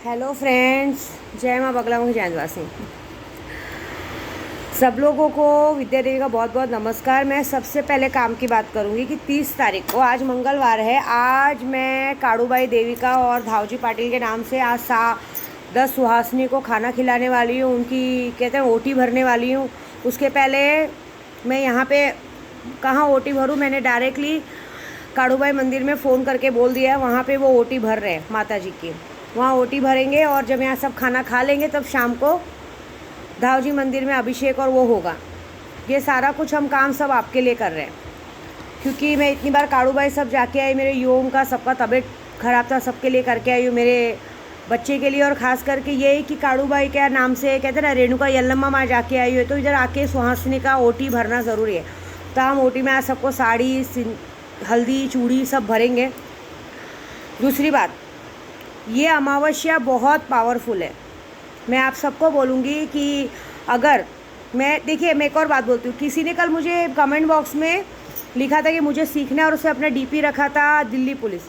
Hello friends, जय माँ बगला मुखी जानवासी। सब लोगों को विद्या देवी का बहुत बहुत नमस्कार। मैं सबसे पहले काम की बात करूंगी कि 30 तारीख को, आज मंगलवार है, आज मैं काड़ूबाई देविका और धावजी पाटिल के नाम से आज 10 सुहासिनी को खाना खिलाने वाली हूँ। उनकी कहते हैं ओटी भरने वाली हूँ। उसके पहले मैं यहाँ पे कहाँ ओटी भरूँ, मैंने डायरेक्टली काड़ूबाई मंदिर में फ़ोन करके बोल दिया है, वहाँ पे वो ओटी भर रहे हैं माता जी की। वहाँ ओटी भरेंगे और जब यहाँ सब खाना खा लेंगे तब शाम को धावजी मंदिर में अभिषेक और वो होगा। ये सारा कुछ हम काम सब आपके लिए कर रहे हैं, क्योंकि मैं इतनी बार काड़ूबाई सब जाके आई, मेरे युवाओं का सबका तबीयत ख़राब था, सबके लिए करके आई हूँ, मेरे बच्चे के लिए। और ख़ास करके ये कि काड़ूबाई के नाम से कहते हैं ना, रेणुका यल्लम्मा माँ जाके आई हुई, तो इधर आके सुहासिनी का ओटी भरना ज़रूरी है। तो हम ओटी में आज सबको साड़ी, हल्दी, चूड़ी सब भरेंगे। दूसरी बात, ये अमावस्या बहुत पावरफुल है। मैं आप सबको बोलूँगी कि अगर देखिए, मैं एक और बात बोलती हूँ। किसी ने कल मुझे कमेंट बॉक्स में लिखा था कि मुझे सीखना है, और उससे अपना डीपी रखा था दिल्ली पुलिस।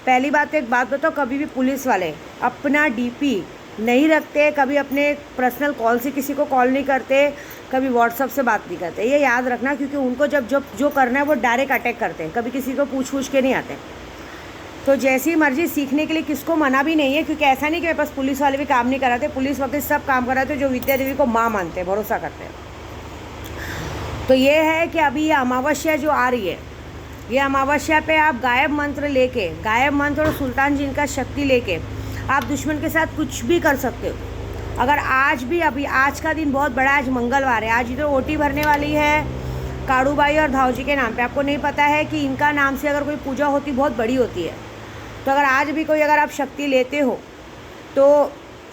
पहली बात तो एक बात बताओ, कभी भी पुलिस वाले अपना डीपी नहीं रखते, कभी अपने पर्सनल कॉल से किसी को कॉल नहीं करते, कभी व्हाट्सअप से बात नहीं करते। ये याद रखना, क्योंकि उनको जब जो करना है वो डायरेक्ट अटैक करते हैं, कभी किसी को पूछ के नहीं आते। तो जैसी मर्जी सीखने के लिए किसको मना भी नहीं है, क्योंकि ऐसा नहीं कि मेरे पास पुलिस वाले भी काम नहीं कराते, पुलिस वकील सब काम कराते जो विद्या देवी को माँ मानते हैं, भरोसा करते हैं। तो ये है कि अभी ये अमावस्या जो आ रही है, ये अमावस्या पे आप गायब मंत्र और सुल्तान जी का शक्ति लेके आप दुश्मन के साथ कुछ भी कर सकते हो। अगर आज भी, अभी आज का दिन बहुत बड़ा, आज मंगलवार है, आज इधर ओटी भरने वाली है काड़ूबाई और धावजी के नाम पे। आपको नहीं पता है कि इनका नाम से अगर कोई पूजा होती बहुत बड़ी होती है। तो अगर आज भी अगर आप शक्ति लेते हो तो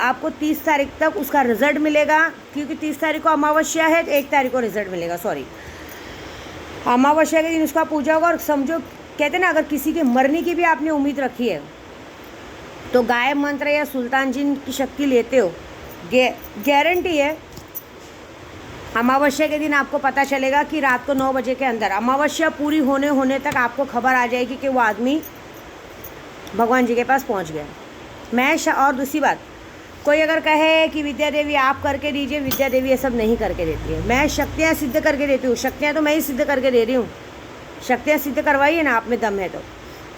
आपको 30 तारीख तक उसका रिज़ल्ट मिलेगा, क्योंकि 30 तारीख को अमावस्या है, तो 1 तारीख को रिज़ल्ट मिलेगा। सॉरी, अमावस्या के दिन उसका पूजा होगा। और समझो, कहते हैं ना, अगर किसी के मरने की भी आपने उम्मीद रखी है तो गायब मंत्र या सुल्तान जी की शक्ति लेते हो, गारंटी है अमावस्या के दिन आपको पता चलेगा कि रात को 9 बजे के अंदर, अमावस्या पूरी होने तक आपको खबर आ जाएगी कि वो आदमी भगवान जी के पास पहुंच गया। और दूसरी बात, कोई अगर कहे कि विद्या देवी आप करके दीजिए, विद्या देवी ये सब नहीं करके देती है। मैं शक्तियाँ सिद्ध करके देती हूँ, शक्तियाँ तो मैं ही सिद्ध करके दे रही हूँ। शक्तियाँ सिद्ध करवाइए ना, आप में दम है तो।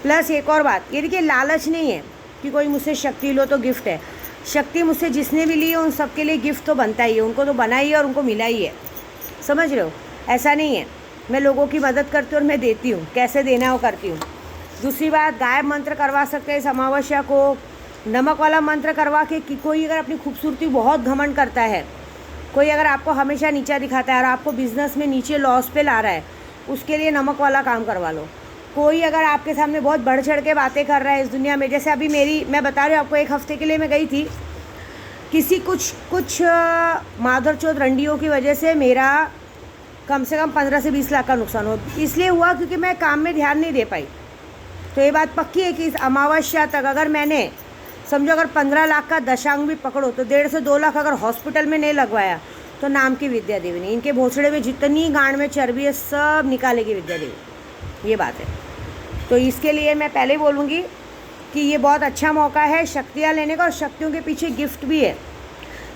प्लस एक और बात, ये देखिए, लालच नहीं है कि कोई मुझसे शक्ति लो तो गिफ्ट है। शक्ति मुझसे जिसने भी ली है उन सबके लिए गिफ्ट तो बनता ही है, उनको तो बना ही है और उनको मिला ही है। समझ रहे हो? ऐसा नहीं है, मैं लोगों की मदद करती हूँ और मैं देती हूँ, कैसे देना है वो करती हूँ। दूसरी बात, गायब मंत्र करवा सकते हैं इस अमावस्या को। नमक वाला मंत्र करवा के कि कोई अगर अपनी खूबसूरती बहुत घमंड करता है, कोई अगर आपको हमेशा नीचा दिखाता है और आपको बिजनेस में नीचे लॉस पे ला रहा है, उसके लिए नमक वाला काम करवा लो। कोई अगर आपके सामने बहुत बढ़ चढ़ के बातें कर रहा है इस दुनिया में, जैसे अभी मैं बता रही हूँ आपको, 1 हफ्ते के लिए मैं गई थी, किसी कुछ माधर चौथ रंडियों की वजह से मेरा कम से कम 15 से 20 लाख का नुकसान हो, इसलिए हुआ क्योंकि मैं काम में ध्यान नहीं दे पाई। तो ये बात पक्की है कि इस अमावस्या तक अगर मैंने, समझो, अगर 15 लाख का दशांग भी पकड़ो तो 1.5 से 2 लाख अगर हॉस्पिटल में नहीं लगवाया तो नाम की विद्या देवी नहीं। इनके भोसड़े में जितनी गांड में चर्बी है सब निकालेगी विद्या देवी, ये बात है। तो इसके लिए मैं पहले बोलूँगी कि ये बहुत अच्छा मौका है शक्तियाँ लेने का, और शक्तियों के पीछे गिफ्ट भी है।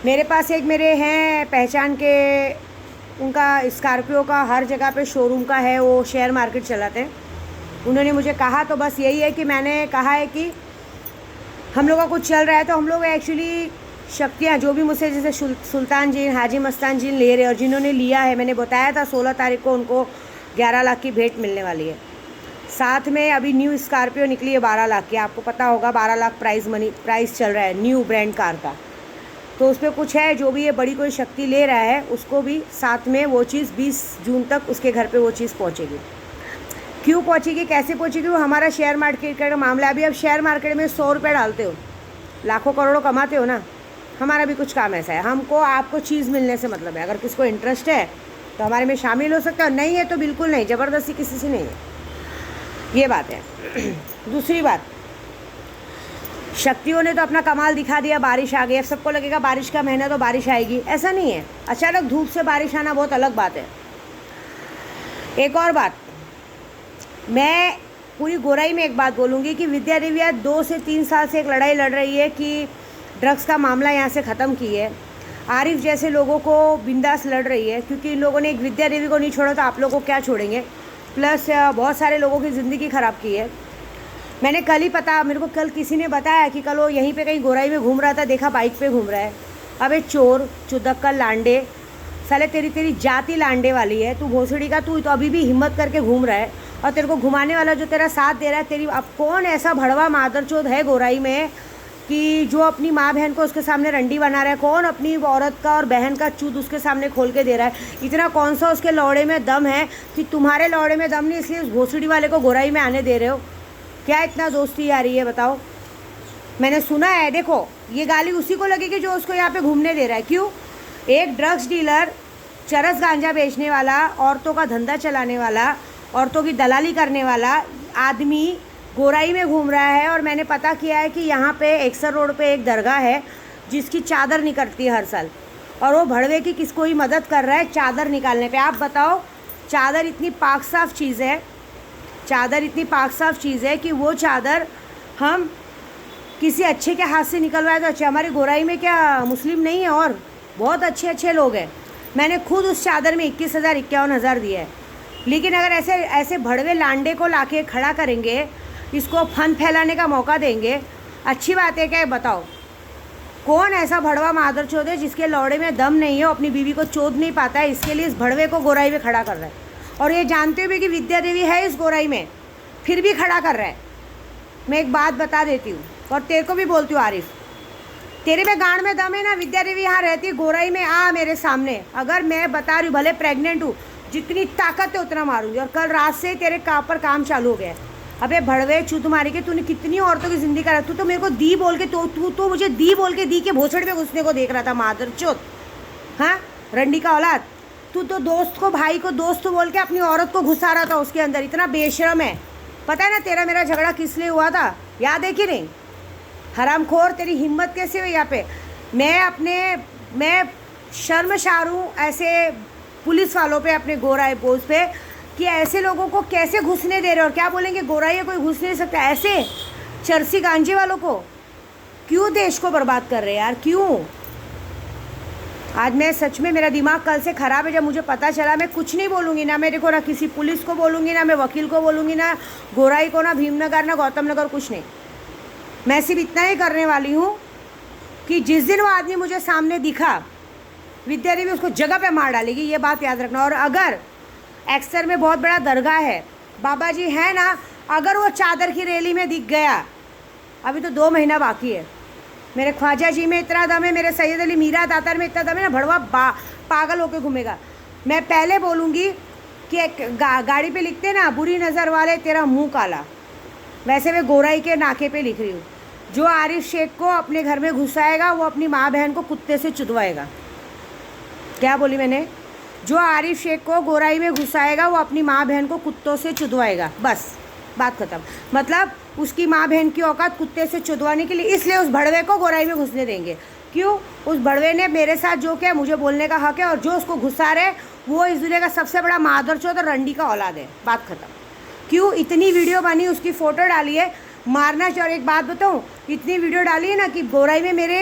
मेरे पास एक मेरे हैं पहचान के, उनका स्कॉर्पियो का हर जगह पे शोरूम का है, वो शेयर मार्केट चलाते हैं। उन्होंने मुझे कहा, तो बस यही है कि मैंने कहा है कि हम लोग का कुछ चल रहा है तो हम लोग एक्चुअली शक्तियाँ जो भी मुझसे, जैसे सुल्तान जी, हाजी मस्तान जी ले रहे, और जिन्होंने लिया है, मैंने बताया था 16 तारीख को उनको 11 लाख की भेंट मिलने वाली है। साथ में अभी न्यू स्कॉर्पियो निकली है 12 लाख की, आपको पता होगा 12 लाख प्राइस चल रहा है न्यू ब्रांड कार का। तो उस पर कुछ है, जो भी ये बड़ी कोई शक्ति ले रहा है उसको भी साथ में वो चीज़ 20 जून तक उसके घर पे वो चीज़ पहुंचेगी। क्यों पहुंचेगी, कैसे पहुंचेगी, वो हमारा शेयर मार्केट का मामला है। अभी अब शेयर मार्केट में 100 रुपये डालते हो, लाखों करोड़ों कमाते हो ना। हमारा भी कुछ काम ऐसा है, हमको आपको चीज़ मिलने से मतलब है। अगर किसको इंटरेस्ट है तो हमारे में शामिल हो सकता है, नहीं है तो बिल्कुल नहीं, ज़बरदस्ती किसी से नहीं है, ये बात है। दूसरी बात, शक्तियों ने तो अपना कमाल दिखा दिया, बारिश आ गई। अब सबको लगेगा बारिश का महीना तो बारिश आएगी, ऐसा नहीं है। अचानक धूप से बारिश आना बहुत अलग बात है। एक और बात, मैं पूरी गोराई में एक बात बोलूँगी कि विद्या देवी आज 2 से 3 साल से एक लड़ाई लड़ रही है कि ड्रग्स का मामला यहाँ से ख़त्म की है। आरिफ जैसे लोगों को बिंदास लड़ रही है, क्योंकि इन लोगों ने एक विद्या देवी को नहीं छोड़ा तो आप लोगों को क्या छोड़ेंगे। प्लस बहुत सारे लोगों की ज़िंदगी ख़राब की है। मैंने कल ही मेरे को कल किसी ने बताया कि कल वो यहीं पे कहीं गोराई में घूम रहा था, देखा बाइक पे घूम रहा है। अबे चोर चुदक्कल लांडे, साले तेरी जाति लांडे वाली है तू, भोसड़ी का। तू तो अभी भी हिम्मत करके घूम रहा है, और तेरे को घुमाने वाला जो तेरा साथ दे रहा है तेरी, अब कौन ऐसा भड़वा मादरचोद है गोराई में कि जो अपनी माँ बहन को उसके सामने रंडी बना रहा है। कौन अपनी औरत का और बहन का चूत उसके सामने खोल के दे रहा है। इतना कौन सा उसके लौड़े में दम है कि तुम्हारे लौड़े में दम नहीं, इसलिए उस भोसड़ी वाले को गोराई में आने दे रहे हो। क्या इतना दोस्ती आ रही है बताओ। मैंने सुना है, देखो ये गाली उसी को लगेगी जो उसको यहाँ पे घूमने दे रहा है। क्यों? एक ड्रग्स डीलर, चरस गांजा बेचने वाला, औरतों का धंधा चलाने वाला, औरतों की दलाली करने वाला आदमी गोराई में घूम रहा है। और मैंने पता किया है कि यहाँ पे एक्सर रोड पे एक दरगाह है जिसकी चादर निकलती है हर साल, और वो भड़वे की किसको ही मदद कर रहा है चादर निकालने पे। आप बताओ, चादर इतनी पाक साफ चीज़ है, चादर इतनी पाक साफ चीज़ है कि वो चादर हम किसी अच्छे के हाथ से निकलवाए तो अच्छा। हमारी गोराई में क्या मुस्लिम नहीं है? और बहुत अच्छे अच्छे लोग हैं। मैंने खुद उस चादर में 21,000 51,000 दिया है। लेकिन अगर ऐसे भड़वे लांडे को लाके खड़ा करेंगे, इसको फन फैलाने का मौका देंगे, अच्छी बात है क्या? बताओ कौन ऐसा भड़वा मादरचोद है जिसके लौड़े में दम नहीं है, अपनी बीवी को चोद नहीं पाता है, इसके लिए इस भड़वे को गोराई में खड़ा कर रहा है। और ये जानते हुए कि विद्या देवी है इस गोराई में, फिर भी खड़ा कर रहा है। मैं एक बात बता देती हूँ और तेरे को भी बोलती हूँ आरिफ, तेरे में गांड में दम है ना, विद्या देवी यहाँ रहती है गोराई में, आ मेरे सामने। अगर मैं बता रही हूँ, भले प्रेग्नेंट हूँ, जितनी ताकत है उतना मारूंगी। और कल रात से तेरे पर काम चालू हो गया। अबे भड़वे चूत मारी के तूने कितनी औरतों की जिंदगी करा। तू तो मेरे को दी बोल के तू मुझे दी बोल के दी के भोसड़ी में घुसने को देख रहा था मादरचोद। हाँ, रंडी का औलाद। तू तो दोस्त को, भाई को दोस्त बोल के अपनी औरत को घुसा रहा था उसके अंदर। इतना बेशरम है। पता है ना तेरा मेरा झगड़ा किस लिए हुआ था? याद है कि नहीं? हरामखोर, तेरी हिम्मत कैसे हुई यहाँ पे? मैं शर्मसार हूँ ऐसे पुलिस वालों पे, अपने गोराई बोझ पे, कि ऐसे लोगों को कैसे घुसने दे रहे हो। और क्या बोलेंगे, गोराई कोई घुस नहीं सकता। ऐसे चरसी गांजे वालों को क्यों देश को बर्बाद कर रहे हैं यार, क्यों? आज मैं सच में, मेरा दिमाग कल से ख़राब है। जब मुझे पता चला, मैं कुछ नहीं बोलूँगी ना, मेरे को ना किसी पुलिस को बोलूँगी, ना मैं वकील को बोलूँगी, ना गोराई को, ना भीमनगर, ना गौतम नगर, कुछ नहीं। मैं सिर्फ इतना ही करने वाली हूँ कि जिस दिन वो आदमी मुझे सामने दिखा, विद्या देवी उसको जगह पे मार डालेगी, ये बात याद रखना। और अगर एक्सर में बहुत बड़ा दरगाह है, बाबा जी है ना, अगर वो चादर की रैली में दिख गया, अभी तो 2 महीना बाकी है, मेरे ख्वाजा जी में इतना दम है, मेरे सैयद अली मीरा दातार में इतना दम है ना, भड़वा पागल होके घूमेगा। मैं पहले बोलूँगी कि एक गाड़ी पे लिखते ना, बुरी नज़र वाले तेरा मुँह काला, वैसे मैं गोराई के नाके पे लिख रही हूँ। जो आरिफ शेख को अपने घर में घुसाएगा, वो अपनी माँ बहन को कुत्ते से चुदवाएगा। क्या बोली मैंने? जो आरिफ शेख को गोराई में घुसाएगा, वो अपनी माँ बहन को कुत्तों से चुदवाएगा। बस बात खत्म। मतलब उसकी माँ बहन की औकात कुत्ते से चुदवाने के लिए, इसलिए उस भड़वे को गोराई में घुसने देंगे। क्यों? उस भड़वे ने मेरे साथ जो किया, मुझे बोलने का हक है, और जो उसको घुसा रहे वो इस दुनिया का सबसे बड़ा मादरचोद और रंडी का औलाद है। बात खत्म। क्यों? इतनी वीडियो बनी, उसकी फ़ोटो डाली है, मारना चाहिए। और एक बात बताऊँ, इतनी वीडियो डाली है ना कि गोराई में मेरे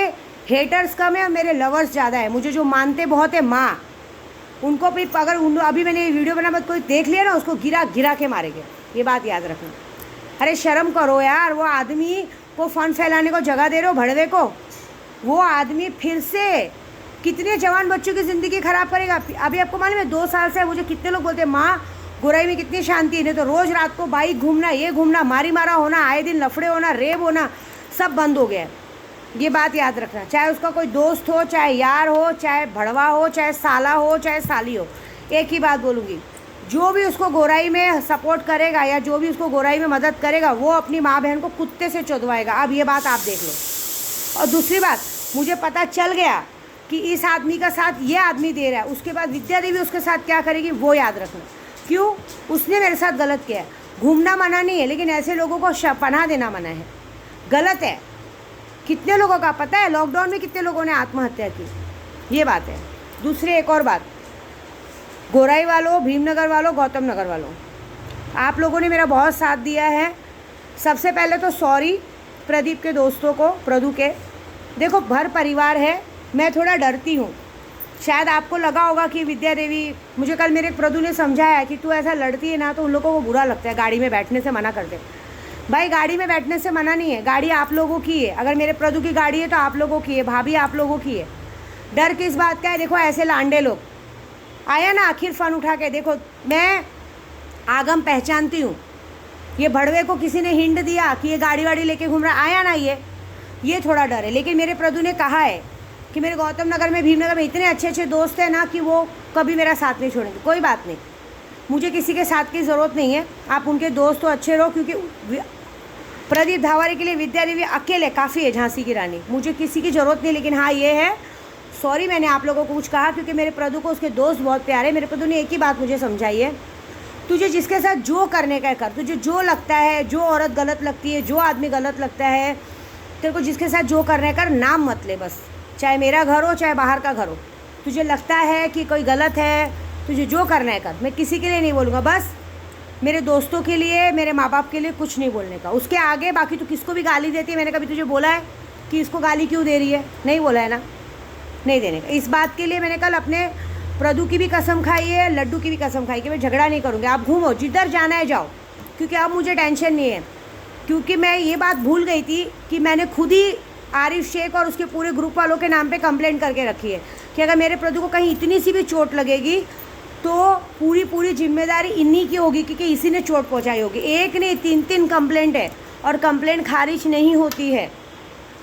हेटर्स कम है और मेरे लवर्स ज़्यादा है। मुझे जो मानते बहुत है माँ, उनको भी अगर अभी मैंने ये वीडियो बना, मत कोई देख लिया ना, उसको गिरा के मारेंगे। ये बात याद रखना। अरे शर्म करो यार, वो आदमी को फन फैलाने को जगह दे रहे हो, भड़वे को। वो आदमी फिर से कितने जवान बच्चों की ज़िंदगी ख़राब करेगा। अभी आपको मालूम है, 2 साल से मुझे कितने लोग बोलते हैं, माँ गोराई में कितनी शांति है, नहीं तो रोज़ रात को बाइक घूमना, ये घूमना, मारा होना, आए दिन लफड़े होना, रेप होना, सब बंद हो गया। ये बात याद रखना। चाहे उसका कोई दोस्त हो, चाहे यार हो, चाहे भड़वा हो, चाहे साला हो, चाहे साली हो, एक ही बात बोलूँगी, जो भी उसको गोराई में सपोर्ट करेगा या जो भी उसको गोराई में मदद करेगा, वो अपनी माँ बहन को कुत्ते से चुदवाएगा। अब ये बात आप देख लो। और दूसरी बात, मुझे पता चल गया कि इस आदमी का साथ ये आदमी दे रहा है, उसके बाद विद्या देवी उसके साथ क्या करेगी, वो याद रखना। क्यों? उसने मेरे साथ गलत किया है। घूमना मना नहीं है, लेकिन ऐसे लोगों को पनाह देना मना है, गलत है। कितने लोगों का पता है, लॉकडाउन में कितने लोगों ने आत्महत्या की, ये बात है। दूसरी एक और बात, गोराई वालों, भीमनगर वालों, गौतम नगर वालों, आप लोगों ने मेरा बहुत साथ दिया है। सबसे पहले तो सॉरी प्रदीप के दोस्तों को, प्रदू के, देखो भर परिवार है, मैं थोड़ा डरती हूँ। शायद आपको लगा होगा कि विद्या देवी, मुझे कल मेरे प्रदू ने समझाया कि तू ऐसा लड़ती है ना तो उन लोगों को बुरा लगता है, गाड़ी में बैठने से मना करते। भाई गाड़ी में बैठने से मना नहीं है, गाड़ी आप लोगों की है। अगर मेरे प्रदू की गाड़ी है तो आप लोगों की है, भाभी आप लोगों की है। डर किस बात का है? देखो ऐसे लांडे लोग आया ना आखिर फ़न उठा के। देखो मैं आगम पहचानती हूँ, ये भड़वे को किसी ने हिंट दिया कि ये गाड़ी वाड़ी लेके घूम रहा, आया ना ये थोड़ा डर है। लेकिन मेरे प्रदू ने कहा है कि मेरे गौतम नगर में, भीमनगर में इतने अच्छे अच्छे दोस्त हैं ना कि वो कभी मेरा साथ नहीं छोड़ेंगे। कोई बात नहीं, मुझे किसी के साथ की ज़रूरत नहीं है, आप उनके दोस्त तो अच्छे रहो। क्योंकि प्रदीप धावारी के लिए विद्या देवी अकेले काफ़ी है, झांसी की रानी, मुझे किसी की ज़रूरत नहीं। लेकिन हाँ ये है, सॉरी मैंने आप लोगों को कुछ कहा, क्योंकि मेरे प्रदू को उसके दोस्त बहुत प्यारे। मेरे प्रदू ने एक ही बात मुझे समझाई है, तुझे जिसके साथ जो करने का कर, तुझे जो लगता है, जो औरत गलत लगती है, जो आदमी गलत लगता है, तेरे को जिसके साथ जो करने का नाम मत ले बस, चाहे मेरा घर हो चाहे बाहर का घर हो। तुझे लगता है कि कोई गलत है, तुझे जो करना है कर। मैं किसी के लिए नहीं बोलूँगा, बस मेरे दोस्तों के लिए, मेरे माँ बाप के लिए कुछ नहीं बोलने का। उसके आगे बाकी तू किसको भी गाली देती है, मैंने कभी तुझे बोला है कि इसको गाली क्यों दे रही है? नहीं बोला है ना, नहीं देने का। इस बात के लिए मैंने कल अपने प्रदू की भी कसम खाई है, लड्डू की भी कसम खाई कि मैं झगड़ा नहीं करूँगी। आप घूमो, जिधर जाना है जाओ, क्योंकि अब मुझे टेंशन नहीं है। क्योंकि मैं ये बात भूल गई थी कि मैंने खुद ही आरिफ शेख और उसके पूरे ग्रुप वालों के नाम पे कंप्लेंट करके रखी है कि अगर मेरे प्रदू को कहीं इतनी सी भी चोट लगेगी तो पूरी जिम्मेदारी इन्हीं की होगी, क्योंकि इसी ने चोट पहुंचाई होगी। एक नहीं 3 कंप्लेंट है और कंप्लेंट खारिज नहीं होती है।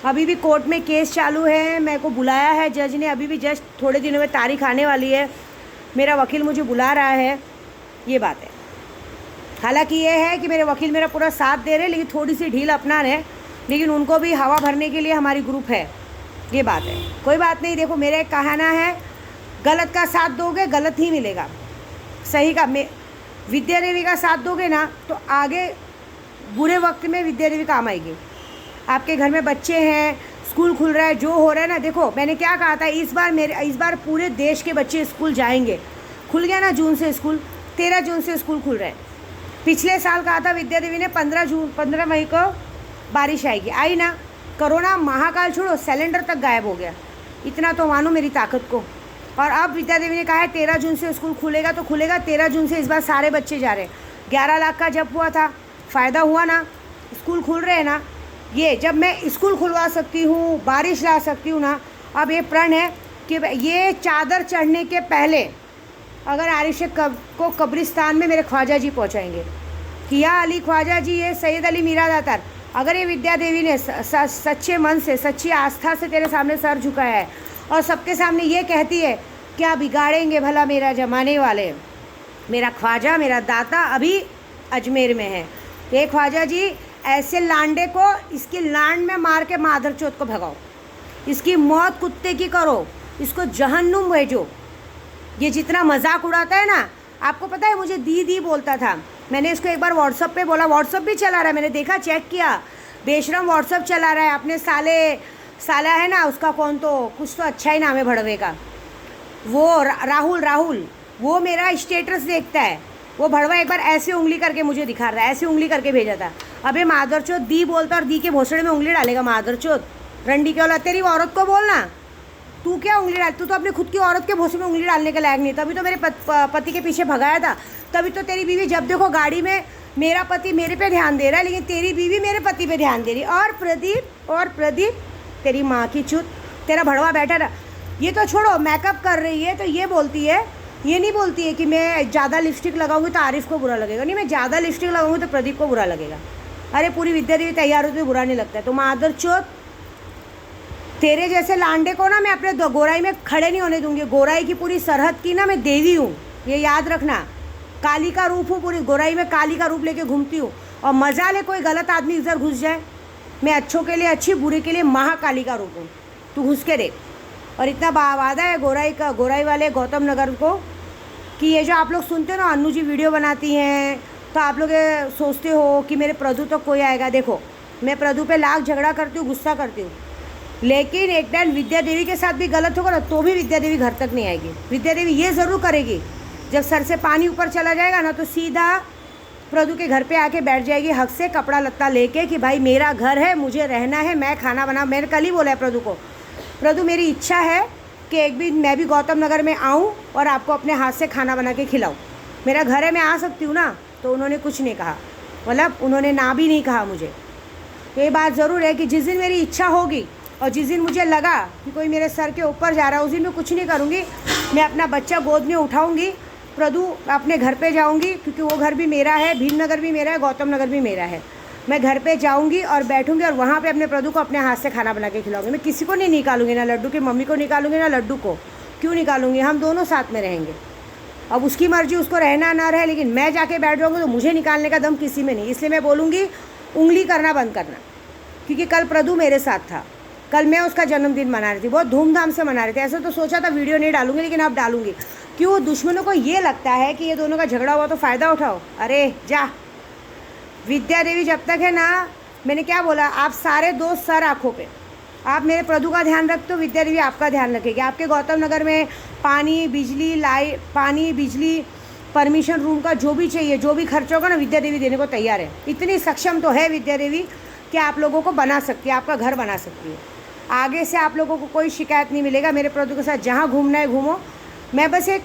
अभी भी कोर्ट में केस चालू है, मेरे को बुलाया है जज ने, अभी भी जस्ट थोड़े दिनों में तारीख आने वाली है, मेरा वकील मुझे बुला रहा है, ये बात है। हालांकि ये है कि मेरे वकील मेरा पूरा साथ दे रहे हैं, लेकिन थोड़ी सी ढील अपना रहे, लेकिन उनको भी हवा भरने के लिए हमारी ग्रुप है, ये बात है। कोई बात नहीं, देखो मेरा एक कहना है, गलत का साथ दोगे गलत ही मिलेगा, सही का विद्या देवी का साथ दोगे ना तो आगे बुरे वक्त में विद्या देवी काम आएगी। आपके घर में बच्चे हैं, स्कूल खुल रहा है, जो हो रहा है ना, देखो मैंने क्या कहा था, इस बार पूरे देश के बच्चे स्कूल जाएंगे। खुल गया ना जून से स्कूल, 13 जून से स्कूल खुल रहे हैं। पिछले साल कहा था विद्या देवी ने 15 मई को बारिश आएगी, आई ना। कोरोना महाकाल छोड़ो, सिलेंडर तक गायब हो गया, इतना तो मानो मेरी ताकत को। और अब विद्या देवी ने कहा है 13 जून से स्कूल खुलेगा तो खुलेगा। 13 जून से इस बार सारे बच्चे जा रहे हैं। 11 लाख का जब हुआ था, फ़ायदा हुआ ना, स्कूल खुल रहे हैं ना। ये जब मैं स्कूल खुलवा सकती हूँ, बारिश ला सकती हूँ ना, अब ये प्रण है कि ये चादर चढ़ने के पहले अगर आरिश को कब्रिस्तान में मेरे ख्वाजा जी पहुँचाएंगे कि या अली ख्वाजा जी, ये सैयद अली मीरा दातार, अगर ये विद्या देवी ने सच्चे मन से, सच्ची आस्था से तेरे सामने सर झुकाया है और सबके सामने ये कहती है क्या बिगाड़ेंगे भला मेरा जमाने वाले, मेरा ख्वाजा, मेरा दाता अभी अजमेर में है, ये ख्वाजा जी ऐसे लांडे को इसकी लांड में मार के मादरचोद को भगाओ, इसकी मौत कुत्ते की करो, इसको जहन्नुम भेजो। ये जितना मजाक उड़ाता है ना, आपको पता है मुझे दी बोलता था, मैंने इसको एक बार व्हाट्सअप पे बोला, व्हाट्सअप भी चला रहा है, मैंने देखा, चेक किया, बेशरम व्हाट्सअप चला रहा है। अपने साला है ना उसका, कौन तो कुछ तो अच्छा ही नाम है भड़वे का, वो राहुल, वो मेरा स्टेटस देखता है। वो भड़वा एक बार ऐसे उंगली करके मुझे दिखा रहा है, ऐसे उंगली करके भेजा था। अबे मादरचोद, दी बोलता और दी के भोसड़े में उंगली डालेगा मादरचोद, रंडी के औलाद, तेरी औरत को बोलना, तू क्या उंगली डाल, तू तो अपने खुद की औरत के भोसड़े में उंगली डालने के लायक नहीं। तभी तो मेरे पति के पीछे भगाया था, तभी तो तेरी बीवी जब देखो गाड़ी में, मेरा पति मेरे पे ध्यान दे रहा है लेकिन तेरी बीवी मेरे पति पे ध्यान दे रही। और प्रदीप तेरी माँ की चुत, तेरा भड़वा बैठा रहा। ये तो छोड़ो, मेकअप कर रही है तो ये बोलती है, ये नहीं बोलती है कि मैं ज़्यादा लिपस्टिक लगाऊंगी तो आरिफ को बुरा लगेगा, नहीं मैं ज़्यादा लिपस्टिक लगाऊंगी तो प्रदीप को बुरा लगेगा। अरे पूरी विद्या देवी तैयार होती है, बुरा नहीं लगता है। तो मादरचोद, तेरे जैसे लांडे को ना मैं अपने गोराई में खड़े नहीं होने दूंगी। गोराई की पूरी सरहद की ना मैं देवी हूँ, ये याद रखना। काली का रूप हूँ, पूरी गोराई में काली का रूप लेके घूमती हूँ। और मजा ले कोई गलत आदमी इधर घुस जाए, मैं अच्छों के लिए अच्छी, बुरे के लिए महाकाली का रूप हूँ, तू घुस के देख। और इतना वादा है गोराई वाले गौतम नगर को कि ये जो आप लोग सुनते हो ना, अन्नू जी वीडियो बनाती हैं तो आप लोग सोचते हो कि मेरे प्रदू तो कोई आएगा। देखो मैं प्रदू पे लाख झगड़ा करती हूँ, गुस्सा करती हूँ, लेकिन एक टाइम विद्या देवी के साथ भी गलत होगा ना तो भी विद्या देवी घर तक नहीं आएगी। विद्या देवी ये ज़रूर करेगी, जब सर से पानी ऊपर चला जाएगा ना तो सीधा प्रदू के घर पे आके बैठ जाएगी हक से, कपड़ा लत्ता लेके कि भाई मेरा घर है, मुझे रहना है, मैं खाना बना। मैंने कल ही बोला है प्रदू को, प्रदू मेरी इच्छा है कि एक भी मैं भी गौतम नगर में आऊँ और आपको अपने हाथ से खाना बना के खिलाऊँ। मेरा घर है, मैं आ सकती हूँ ना। तो उन्होंने कुछ नहीं कहा, मतलब उन्होंने ना भी नहीं कहा मुझे। तो ये बात ज़रूर है कि जिस दिन मेरी इच्छा होगी और जिस दिन मुझे लगा कि कोई मेरे सर के ऊपर जा रहा है, उस दिन मैं कुछ नहीं करूँगी। मैं अपना बच्चा गोद में उठाऊँगी, प्रदू अपने घर पे जाऊँगी, क्योंकि वो घर भी मेरा है, भीमनगर भी मेरा है, गौतम नगर भी मेरा है। मैं घर पे जाऊँगी और बैठूँगी और वहाँ पे अपने प्रदू को अपने हाथ से खाना बना के खिलाऊँगी। मैं किसी को नहीं निकालूंगी, ना लड्डू की मम्मी को निकालूंगी, ना लड्डू को। क्यों निकालूंगी? हम दोनों साथ में रहेंगे। अब उसकी मर्जी, उसको रहना ना रहे, लेकिन मैं जाके बैठ जाऊँगी तो मुझे निकालने का दम किसी में नहीं। इसलिए मैं बोलूँगी उंगली करना बंद करना, क्योंकि कल प्रदू मेरे साथ था। कल मैं उसका जन्मदिन मना रही थी, बहुत धूमधाम से मना रही थी। ऐसे तो सोचा था वीडियो नहीं डालूंगी, लेकिन अब डालूंगी। क्यों? दुश्मनों को ये लगता है कि ये दोनों का झगड़ा हुआ तो फ़ायदा उठाओ। अरे जा, विद्या देवी जब तक है ना, मैंने क्या बोला, आप सारे दोस्त सर आँखों पे, आप मेरे प्रदू का ध्यान रखते हो, विद्या देवी आपका ध्यान रखेगी। आपके गौतम नगर में पानी बिजली परमिशन रूम का जो भी चाहिए, जो भी खर्चा होगा ना, विद्या देवी देने को तैयार है। इतनी सक्षम तो है विद्या देवी कि आप लोगों को बना सकती है, आपका घर बना सकती है। आगे से आप लोगों को कोई शिकायत नहीं मिलेगा। मेरे प्रदू के साथ जहाँ घूमना है घूमो। मैं बस एक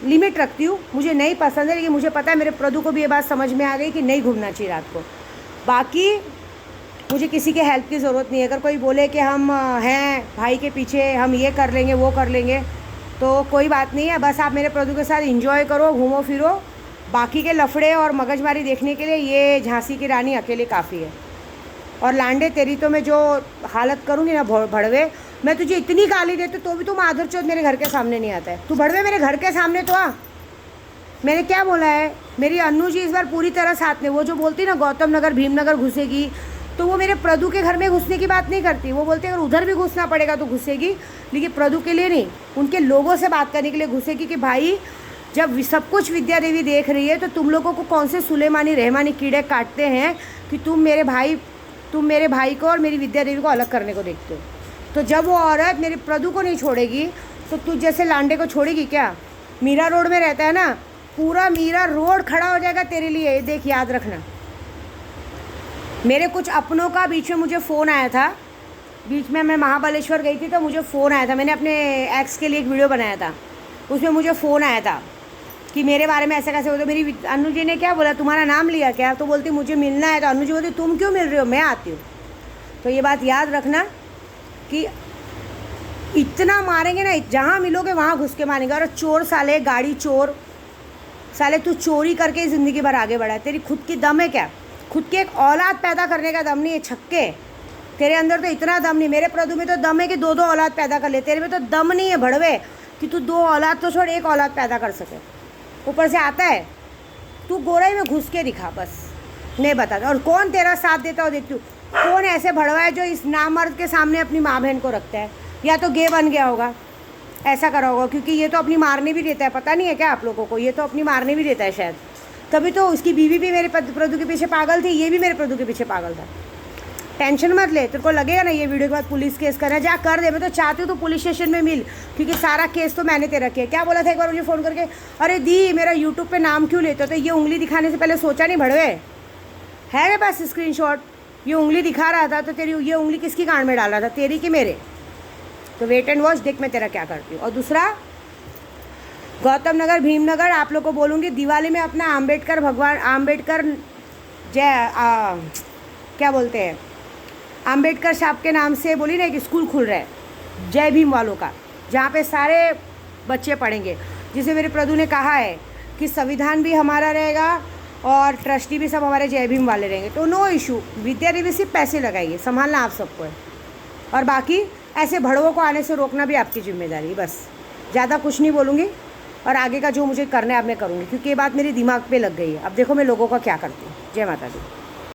लिमिट रखती हूँ, मुझे नहीं पसंद है, लेकिन मुझे पता है मेरे प्रदू को भी ये बात समझ में आ गई कि नहीं घूमना चाहिए रात को। बाकी मुझे किसी के हेल्प की ज़रूरत नहीं है। अगर कोई बोले कि हम हैं भाई के पीछे, हम ये कर लेंगे वो कर लेंगे, तो कोई बात नहीं है। बस आप मेरे प्रदू के साथ एंजॉय करो, घूमो फिरो। बाकी के लफड़े और मगजमारी देखने के लिए ये झांसी की रानी अकेले काफ़ी है। और लांडे, तेरी तो मैं जो हालत करूँगी ना भड़वे, मैं तुझे इतनी गाली देती तो भी तुम आदरचोद मेरे घर के सामने नहीं आता है। तू भड़वे मेरे घर के सामने तो आ। मैंने क्या बोला है? मेरी अन्नू जी इस बार पूरी तरह साथ में, वो जो बोलती ना गौतम नगर भीमनगर घुसेगी, तो वो मेरे प्रदू के घर में घुसने की बात नहीं करती। वो बोलती है अगर उधर भी घुसना पड़ेगा तो घुसेगी, लेकिन प्रदू के लिए नहीं, उनके लोगों से बात करने के लिए घुसेगी कि भाई जब सब कुछ विद्या देवी देख रही है तो तुम लोगों को कौन से सुलेमानी रहमानी कीड़े काटते हैं कि तुम मेरे भाई को और मेरी विद्या देवी को अलग करने को देखते हो। तो जब वो औरत मेरे प्रदू को नहीं छोड़ेगी तो तू जैसे लांडे को छोड़ेगी क्या? मीरा रोड में रहता है ना, पूरा मीरा रोड खड़ा हो जाएगा तेरे लिए, देख याद रखना। मेरे कुछ अपनों का बीच में मुझे फ़ोन आया था, बीच में मैं महाबलेश्वर गई थी तो मुझे फ़ोन आया था। मैंने अपने एक्स के लिए एक वीडियो बनाया था, उसमें मुझे फ़ोन आया था कि मेरे बारे में ऐसा कैसे होता। मेरी अनु जी ने क्या बोला, तुम्हारा नाम लिया क्या? तो बोलती मुझे मिलना है। तो अनु जी बोलती तुम क्यों मिल रहे हो, मैं आती हूँ। तो ये बात याद रखना कि इतना मारेंगे ना, जहाँ मिलोगे वहाँ घुस के मारेंगे। और चोर साले, गाड़ी चोर साले, तू चोरी करके ज़िंदगी भर आगे बढ़ा है। तेरी खुद की दम है क्या? खुद के एक औलाद पैदा करने का दम नहीं है छक्के। तेरे अंदर तो इतना दम नहीं। मेरे प्रदू में तो दम है कि दो औलाद पैदा कर ले। तेरे में तो दम नहीं है भड़वे कि तू 2 औलाद तो छोड़ 1 औलाद पैदा कर सके। ऊपर से आता है तू गोराई में घुस के दिखा, बस नहीं बताता। और कौन तेरा साथ देता हो देखती हूँ। कौन ऐसे भड़वा है जो इस नामर्द के सामने अपनी माँ बहन को रखता है? या तो गे बन गया होगा, ऐसा करा होगा, क्योंकि ये तो अपनी मारने भी देता है। पता नहीं है क्या आप लोगों को? ये तो अपनी मारने भी देता है शायद। तभी तो उसकी बीवी भी मेरे प्रदू के पीछे पागल थी, ये भी मेरे प्रदू के पीछे पागल था। टेंशन मत ले, तेरे को लगेगा ना ये वीडियो के बाद पुलिस केस करना, जा कर दे। मैं तो चाहती हूँ तो पुलिस स्टेशन में मिल, क्योंकि सारा केस तो मैंने तेरा किया। क्या बोला था एक बार मुझे फ़ोन करके, अरे दी मेरा यूट्यूब पे नाम क्यों लेते हो? तो ये उंगली दिखाने से पहले सोचा नहीं भड़वे? है मेरे पास स्क्रीनशॉट, ये उंगली दिखा रहा था। तो तेरी ये उंगली किसकी कान में डाल रहा था, तेरी कि मेरे? तो वेट एंड वॉच, देख मैं तेरा क्या करती हूँ। और दूसरा, गौतम नगर भीमनगर आप लोग को बोलूँगी, दिवाली में अपना आम्बेडकर क्या बोलते हैं, आम्बेडकर साहब के नाम से बोली ना एक स्कूल खुल रहा है जय भीम वालों का, जहाँ पे सारे बच्चे पढ़ेंगे। जिसे मेरे प्रदू ने कहा है कि संविधान भी हमारा रहेगा और ट्रस्टी भी सब हमारे जय भीम वाले रहेंगे। तो नो इशू, विद्या देवी सिर्फ पैसे लगाइए, संभालना आप सबको है। और बाकी ऐसे भड़वों को आने से रोकना भी आपकी जिम्मेदारी। बस ज़्यादा कुछ नहीं बोलूँगी, और आगे का जो मुझे करना है अब मैं करूँगी, क्योंकि ये बात मेरे दिमाग पे लग गई है। अब देखो मैं लोगों का क्या करती हूँ। जय माता दी।